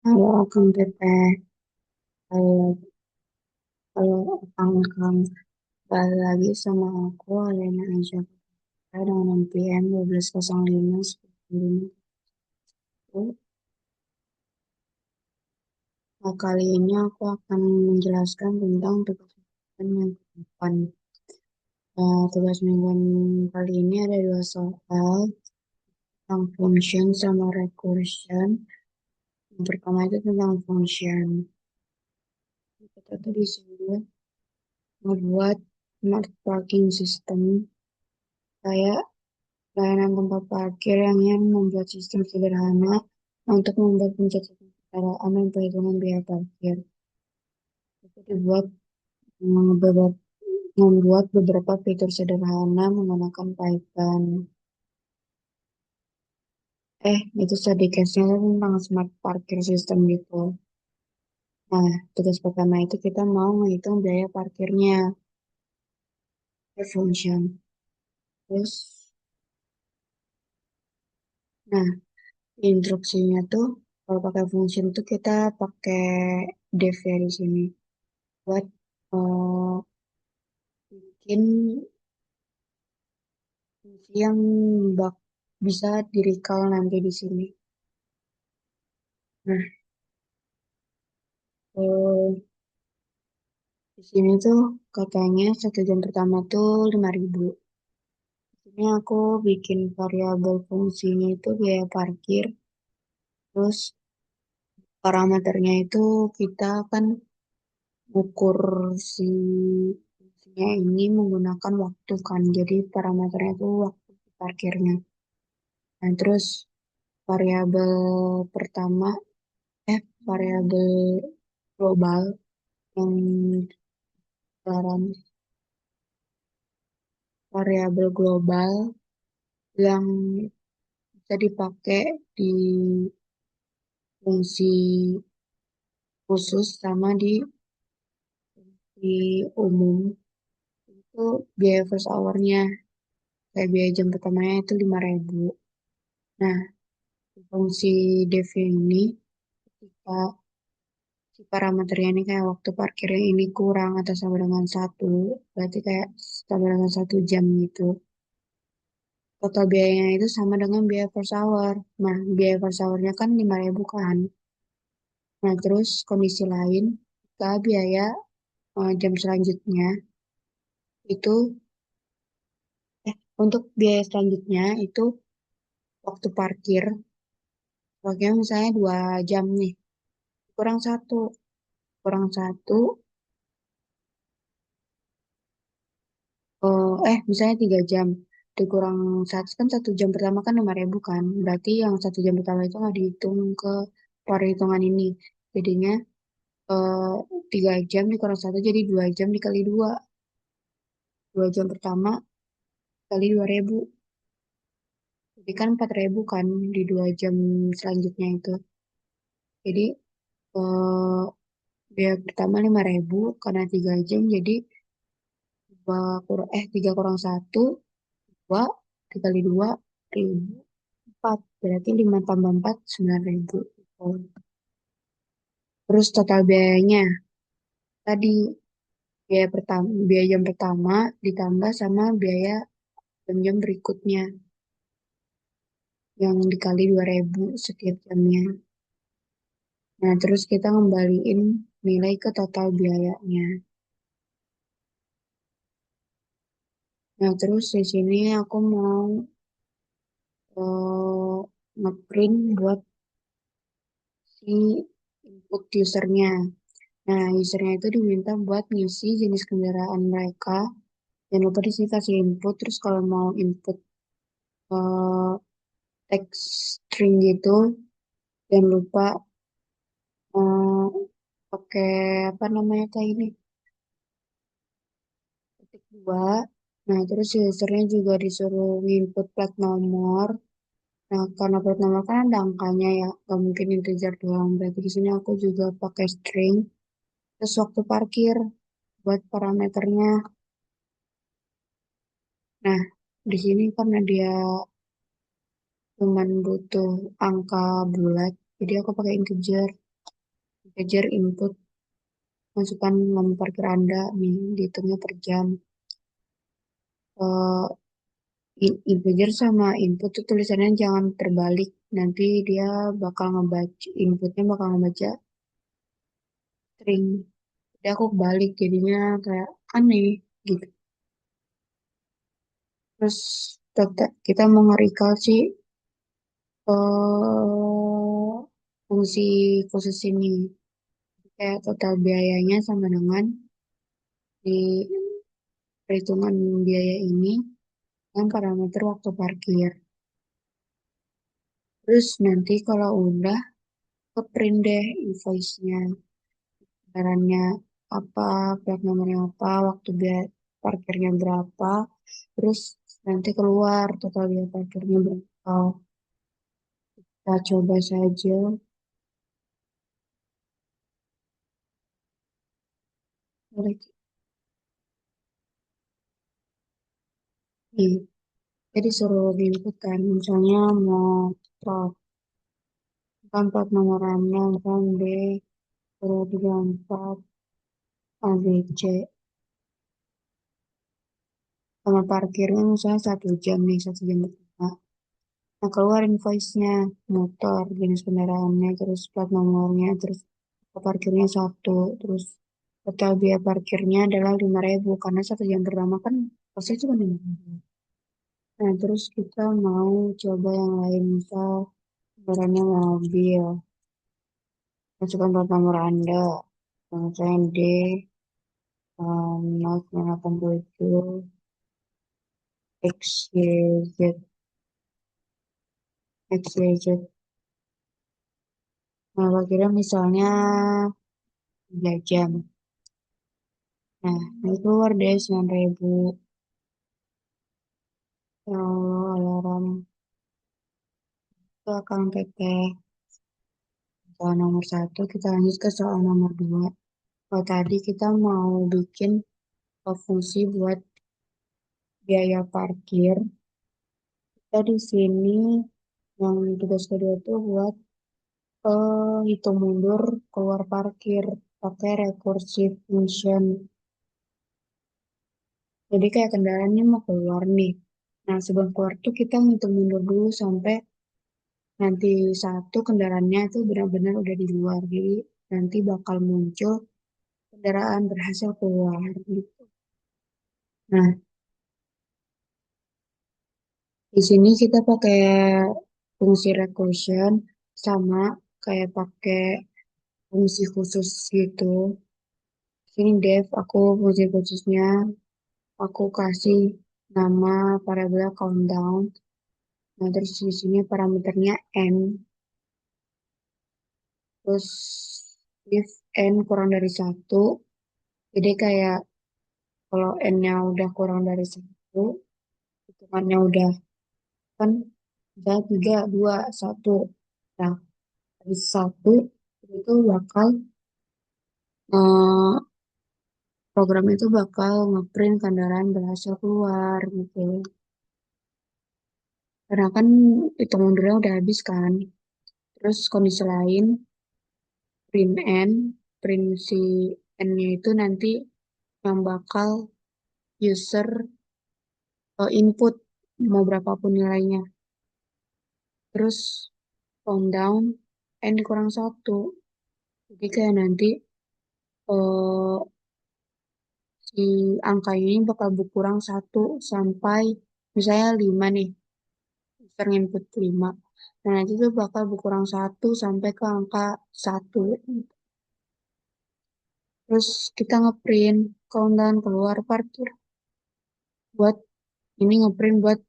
Halo, Kang Teteh. Kalau Kang balik lagi sama aku, Alena aja. Dengan NPM 1205 10. Nah, kali ini aku akan menjelaskan tentang tugas mingguan yang ke depan. Tugas mingguan kali ini ada dua soal tentang function sama recursion. Yang pertama itu tentang function. Kita tuh disuruh membuat smart parking system kayak layanan tempat parkir yang membuat sistem sederhana untuk membuat pencatatan kendaraan dan perhitungan biaya parkir. Itu dibuat membuat, membuat beberapa fitur sederhana menggunakan Python. Itu sedikitnya tentang smart parkir system gitu. Nah, tugas pertama itu kita mau menghitung biaya parkirnya, function. Terus, nah, instruksinya tuh kalau pakai function tuh kita pakai def ya di sini buat eh, bikin fungsi yang bak bisa di recall nanti di sini. Nah, di sini tuh katanya 1 jam pertama tuh 5.000. Ini aku bikin variabel fungsinya itu biaya parkir. Terus parameternya itu kita akan ukur si fungsinya ini menggunakan waktu kan. Jadi parameternya itu waktu parkirnya. Nah, terus variabel pertama, variabel global yang dalam variabel global yang bisa dipakai di fungsi khusus sama di umum itu biaya first hour-nya kayak biaya jam pertamanya itu 5.000. Nah, di fungsi def ini kita si parameternya ini kayak waktu parkirnya ini kurang atau sama dengan satu, berarti kayak sama dengan 1 jam gitu. Total biayanya itu sama dengan biaya per hour. Nah, biaya per hour-nya kan 5.000 kan. Nah, terus kondisi lain, kita biaya jam selanjutnya itu, untuk biaya selanjutnya itu waktu parkir, waktunya misalnya 2 jam nih, kurang satu, kurang satu, misalnya 3 jam, dikurang satu kan 1 jam pertama kan 5.000 kan, berarti yang 1 jam pertama itu nggak dihitung ke perhitungan ini. Jadinya eh, 3 jam dikurang satu jadi 2 jam dikali dua. 2 jam pertama kali 2.000. Jadi kan 4.000 kan di 2 jam selanjutnya itu. Jadi eh, biaya pertama 5.000 karena 3 jam jadi 3 kurang 1 2 dikali 2 ribu 4 berarti 5 tambah 4 9.000. Terus total biayanya tadi biaya jam pertama ditambah sama biaya jam-jam berikutnya yang dikali 2.000 setiap jamnya. Nah, terus kita ngembaliin nilai ke total biayanya. Nah, terus di sini aku mau eh, ngeprint buat si input usernya. Nah, usernya itu diminta buat ngisi jenis kendaraan mereka. Jangan lupa di sini kasih input. Terus kalau mau input eh, text string gitu, jangan lupa eh, pakai apa namanya kayak ini, ketik dua. Nah, terus usernya juga disuruh input plat nomor. Nah, karena plat nomor kan ada angkanya ya, nggak mungkin integer doang. Berarti di sini aku juga pakai string. Terus waktu parkir buat parameternya. Nah, di sini karena dia cuman butuh angka bulat, jadi aku pakai integer. Kejar input, masukkan nomor parkir Anda, nih, dihitungnya per jam. Eh, integer sama input tuh tulisannya jangan terbalik. Nanti dia bakal ngebaca, inputnya bakal ngebaca string. Jadi aku balik jadinya kayak aneh gitu. Terus tetap kita mau nge-recall sih fungsi khusus ini. Kayak total biayanya sama dengan di perhitungan biaya ini dengan parameter waktu parkir. Terus nanti kalau udah ke print deh invoice-nya, barangnya apa, plat nomornya apa, waktu biaya parkirnya berapa, terus nanti keluar total biaya parkirnya berapa. Kita coba saja. Boleh. Nih, jadi suruh input kan, misalnya mau plat, kan plat nomor RAM-nya kan B, suruh 34 ABC, sama parkirnya misalnya 1 jam nih, 1 jam pertama. Nah, keluar invoice-nya, motor, jenis kendaraannya, terus plat nomornya, terus parkirnya 1, terus total biaya parkirnya adalah 5.000 karena 1 jam pertama kan pasti cuma 5.000. Nah, terus kita mau coba yang lain, misal kendaraannya mobil, masukkan plat nomor Anda, misalnya D, 0,87, XYZ, XYZ. Nah, kira misalnya 3 jam. Nah, ini keluar deh 9.000. Kalau alarm itu akan teteh. Soal nomor 1, kita lanjut ke soal nomor 2. Kalau tadi kita mau bikin fungsi buat biaya parkir. Kita di sini yang tugas kedua itu buat hitung mundur keluar parkir pakai recursive function. Jadi kayak kendaraannya mau keluar nih. Nah, sebelum keluar tuh kita ngitung mundur dulu sampai nanti satu kendaraannya tuh benar-benar udah di luar. Jadi nanti bakal muncul kendaraan berhasil keluar gitu. Nah, di sini kita pakai fungsi recursion sama kayak pakai fungsi khusus gitu. Sini dev aku fungsi khususnya aku kasih nama variabel countdown. Nah, terus di sini parameternya n. Terus if n kurang dari 1, jadi kayak kalau n-nya udah kurang dari 1, hitungannya udah kan udah 3, 2, 1. Nah, dari 1 itu bakal eh, program itu bakal ngeprint kendaraan berhasil keluar gitu. Karena kan hitung mundurnya udah habis kan. Terus kondisi lain print n, print si n-nya itu nanti yang bakal user input mau berapapun nilainya. Terus countdown n kurang 1. Jadi kayak nanti eh, si angka ini bakal berkurang 1 sampai misalnya 5 nih. User input 5. Nah, nanti tuh bakal berkurang 1 sampai ke angka 1. Terus kita ngeprint countdown keluar parkir buat ini ngeprint buat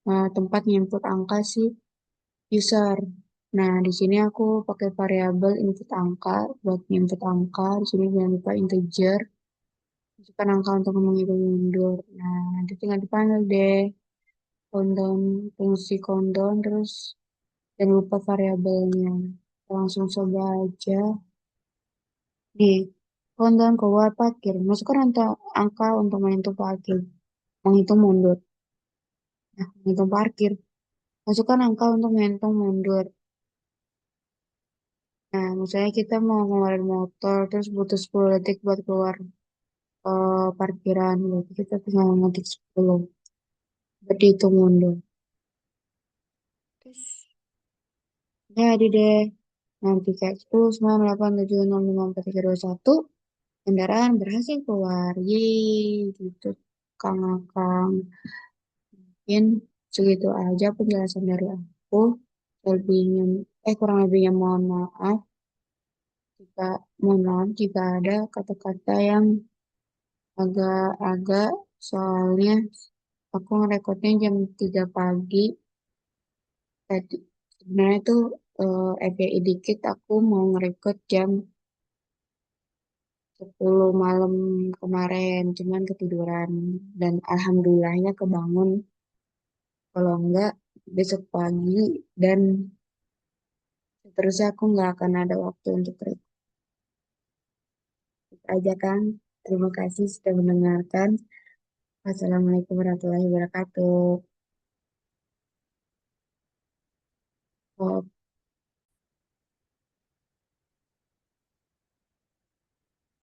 tempat input angka si user. Nah, di sini aku pakai variabel input angka buat input angka. Di sini jangan lupa integer. Masukkan angka untuk menghitung mundur. Nah, nanti tinggal dipanggil deh countdown, fungsi countdown, terus jangan lupa variabelnya. Langsung coba aja. Nih, countdown keluar parkir. Masukkan angka untuk menghitung parkir. Menghitung mundur. Nah, menghitung parkir. Masukkan angka untuk menghitung mundur. Nah, misalnya kita mau ngeluarin motor, terus butuh 10 detik buat keluar parkiran, berarti kita tinggal ngetik 10. Berarti itu mundur. Terus jadi deh, nanti kayak 10, 9, 8, 7, 6, 5, 4, 3, 2, 1, kendaraan berhasil keluar. Yeay, gitu. Kang Akang. Mungkin segitu aja penjelasan dari aku. Lebihnya, kurang lebihnya jika mohon maaf jika ada kata-kata yang agak-agak, soalnya aku ngerekodnya jam 3 pagi tadi. Sebenarnya tuh FYI dikit, aku mau ngerekod jam 10 malam kemarin, cuman ketiduran. Dan alhamdulillahnya kebangun, kalau enggak besok pagi, dan seterusnya aku nggak akan ada waktu untuk record. Itu aja Kang, terima kasih sudah mendengarkan. Wassalamualaikum warahmatullahi wabarakatuh.